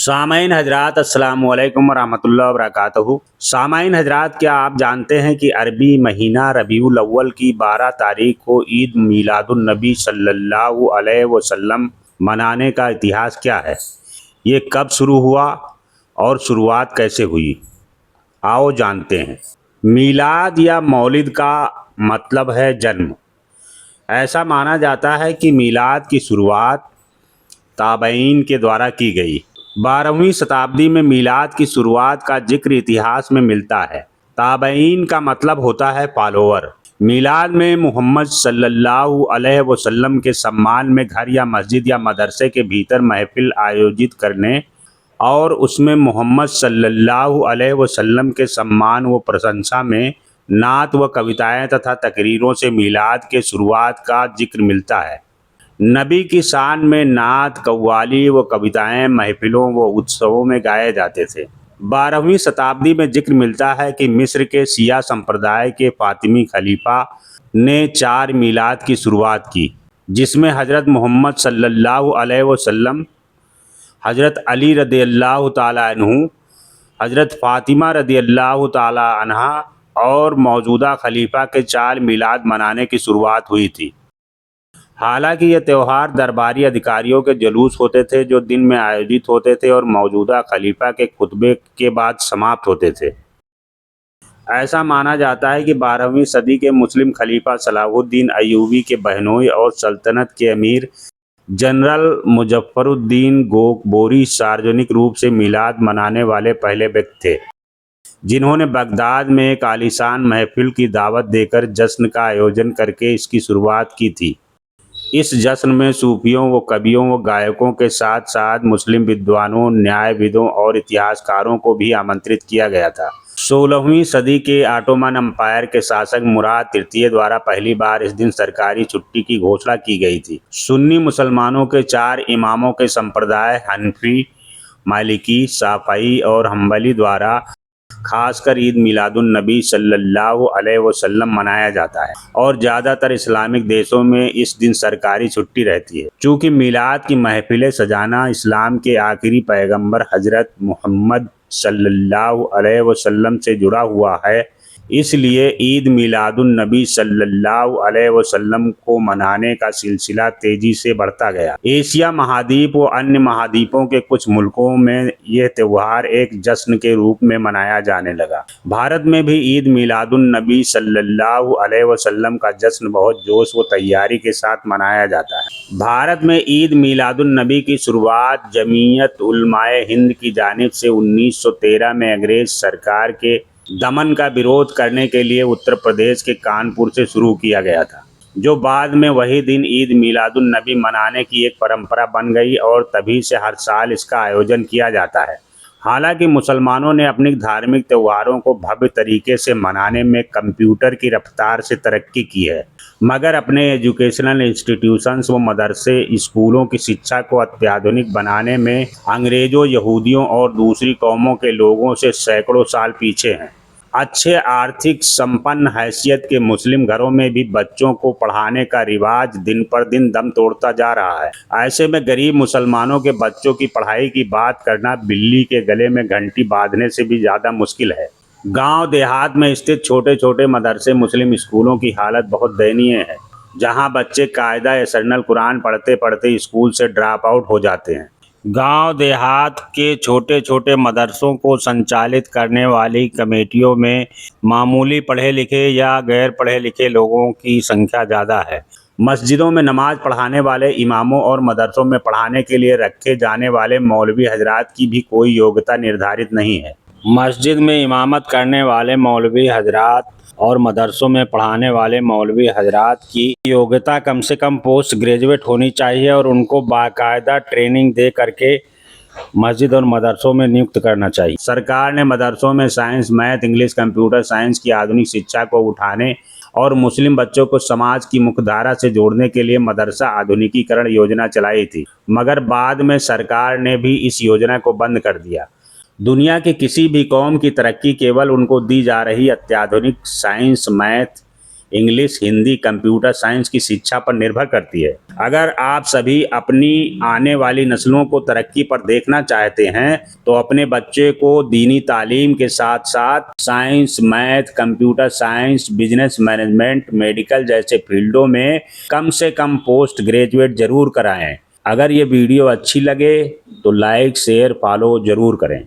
सामाइन हजरात अस्सलाम वालेकुम रहमतुल्लाहि व बरकातहू। सामाइन हजरात, क्या आप जानते हैं कि अरबी महीना रबीउल अव्वल की 12 तारीख को ईद मीलादुन नबी सल्लल्लाहु अलैहि वसल्लम मनाने का इतिहास क्या है? ये कब शुरू हुआ और शुरुआत कैसे हुई? आओ जानते हैं। मीलाद या मौलिद का मतलब है जन्म। ऐसा माना जाता है कि मीलाद की शुरुआत ताबईन के द्वारा की गई। 12वीं शताब्दी में मीलाद की शुरुआत का जिक्र इतिहास में मिलता है। ताबईन का मतलब होता है फॉलोअर। मीलाद में मोहम्मद सल्लल्लाहु अलैहि वसल्लम के सम्मान में घर या मस्जिद या मदरसे के भीतर महफिल आयोजित करने और उसमें मोहम्मद सल्लल्लाहु अलैहि वसल्लम के सम्मान व प्रशंसा में नात व कविताएं तथा तकरीरों से मीलाद के शुरुआत का जिक्र मिलता है। नबी की शान में नात, कव्वाली व कविताएं महफिलों व उत्सवों में गाए जाते थे। 12वीं शताब्दी में जिक्र मिलता है कि मिस्र के शिया संप्रदाय के फातिमी खलीफा ने 4 मीलाद की शुरुआत की, जिसमें हज़रत मोहम्मद सल्लल्लाहु अलैहि वसल्लम, हज़रत अली रदियल्लाहु ताला अन्हु, हज़रत फ़ातिमा रदियल्लाहु ताला अन्हा और मौजूदा खलीफा के 4 मीलाद मनाने की शुरुआत हुई थी। हालांकि ये त्यौहार दरबारी अधिकारियों के जुलूस होते थे जो दिन में आयोजित होते थे और मौजूदा खलीफा के खुतबे के बाद समाप्त होते थे। ऐसा माना जाता है कि 12वीं सदी के मुस्लिम खलीफा सलाहुद्दीन अय्यूबी के बहनोई और सल्तनत के अमीर जनरल मुजफ्फरुद्दीन गोकबोरी सार्वजनिक रूप से मीलाद मनाने वाले पहले व्यक्ति थे, जिन्होंने बगदाद में एक आलीशान महफिल की दावत देकर जश्न का आयोजन करके इसकी शुरुआत की थी। इस जश्न में सूफियों व कवियों व गायकों के साथ साथ मुस्लिम विद्वानों, न्यायविदों और इतिहासकारों को भी आमंत्रित किया गया था। 16वीं सदी के ऑटोमन अम्पायर के शासक मुराद तृतीय द्वारा पहली बार इस दिन सरकारी छुट्टी की घोषणा की गई थी। सुन्नी मुसलमानों के 4 इमामों के संप्रदाय हनफी, मालिकी, शाफई और हम्बली द्वारा खासकर ईद मिलादुन नबी सल्लल्लाहु अलैहि वसल्लम मनाया जाता है और ज़्यादातर इस्लामिक देशों में इस दिन सरकारी छुट्टी रहती है। चूँकि मिलाद की महफिलें सजाना इस्लाम के आखिरी पैगंबर हज़रत मोहम्मद सल्लल्लाहु अलैहि वसल्लम से जुड़ा हुआ है, इसलिए ईद मिलादुन नबी सल्लल्लाहु अलैहि वसल्लम को मनाने का सिलसिला तेजी से बढ़ता गया। एशिया महाद्वीप व अन्य महाद्वीपों के कुछ मुल्कों में यह त्यौहार एक जश्न के रूप में मनाया जाने लगा। भारत में भी ईद मिलादुन नबी सल्लल्लाहु अलैहि वसल्लम का जश्न बहुत जोश व तैयारी के साथ मनाया जाता है। भारत में ईद मिलादुन नबी की शुरुआत जमीयत उलमाए हिंद की जानिब से 1913 में अंग्रेज सरकार के दमन का विरोध करने के लिए उत्तर प्रदेश के कानपुर से शुरू किया गया था, जो बाद में वही दिन ईद मिलादुन नबी मनाने की एक परंपरा बन गई और तभी से हर साल इसका आयोजन किया जाता है। हालांकि मुसलमानों ने अपनी धार्मिक त्योहारों को भव्य तरीके से मनाने में कंप्यूटर की रफ्तार से तरक्की की है, मगर अपने एजुकेशनल इंस्टीट्यूशंस व मदरसे स्कूलों की शिक्षा को अत्याधुनिक बनाने में अंग्रेज़ों, यहूदियों और दूसरी कौमों के लोगों से सैकड़ों साल पीछे हैं। अच्छे आर्थिक संपन्न हैसियत के मुस्लिम घरों में भी बच्चों को पढ़ाने का रिवाज दिन पर दिन दम तोड़ता जा रहा है। ऐसे में गरीब मुसलमानों के बच्चों की पढ़ाई की बात करना बिल्ली के गले में घंटी बांधने से भी ज़्यादा मुश्किल है। गांव देहात में स्थित छोटे छोटे मदरसे मुस्लिम स्कूलों की हालत बहुत दयनीय है, जहां बच्चे कायदा यसरनल कुरान पढ़ते पढ़ते स्कूल से ड्रॉप आउट हो जाते हैं। गांव देहात के छोटे छोटे मदरसों को संचालित करने वाली कमेटियों में मामूली पढ़े लिखे या गैर पढ़े लिखे लोगों की संख्या ज़्यादा है। मस्जिदों में नमाज पढ़ाने वाले इमामों और मदरसों में पढ़ाने के लिए रखे जाने वाले मौलवी हजरात की भी कोई योग्यता निर्धारित नहीं है। मस्जिद में इमामत करने वाले मौलवी हजरात और मदरसों में पढ़ाने वाले मौलवी हजरात की योग्यता कम से कम पोस्ट ग्रेजुएट होनी चाहिए और उनको बाकायदा ट्रेनिंग दे करके मस्जिद और मदरसों में नियुक्त करना चाहिए। सरकार ने मदरसों में science, math, English, computer science की आधुनिक शिक्षा को उठाने और मुस्लिम बच्चों को समाज की मुख्यधारा से जोड़ने के लिए मदरसा आधुनिकीकरण योजना चलाई थी, मगर बाद में सरकार ने भी इस योजना को बंद कर दिया। दुनिया की किसी भी कौम की तरक्की केवल उनको दी जा रही अत्याधुनिक science, math, English, Hindi, computer science की शिक्षा पर निर्भर करती है। अगर आप सभी अपनी आने वाली नस्लों को तरक्की पर देखना चाहते हैं तो अपने बच्चे को दीनी तालीम के साथ साथ science, math, computer science, business management, medical जैसे फील्डों में कम से कम पोस्ट ग्रेजुएट जरूर कराएं। अगर ये वीडियो अच्छी लगे तो लाइक, शेयर, फॉलो जरूर करें।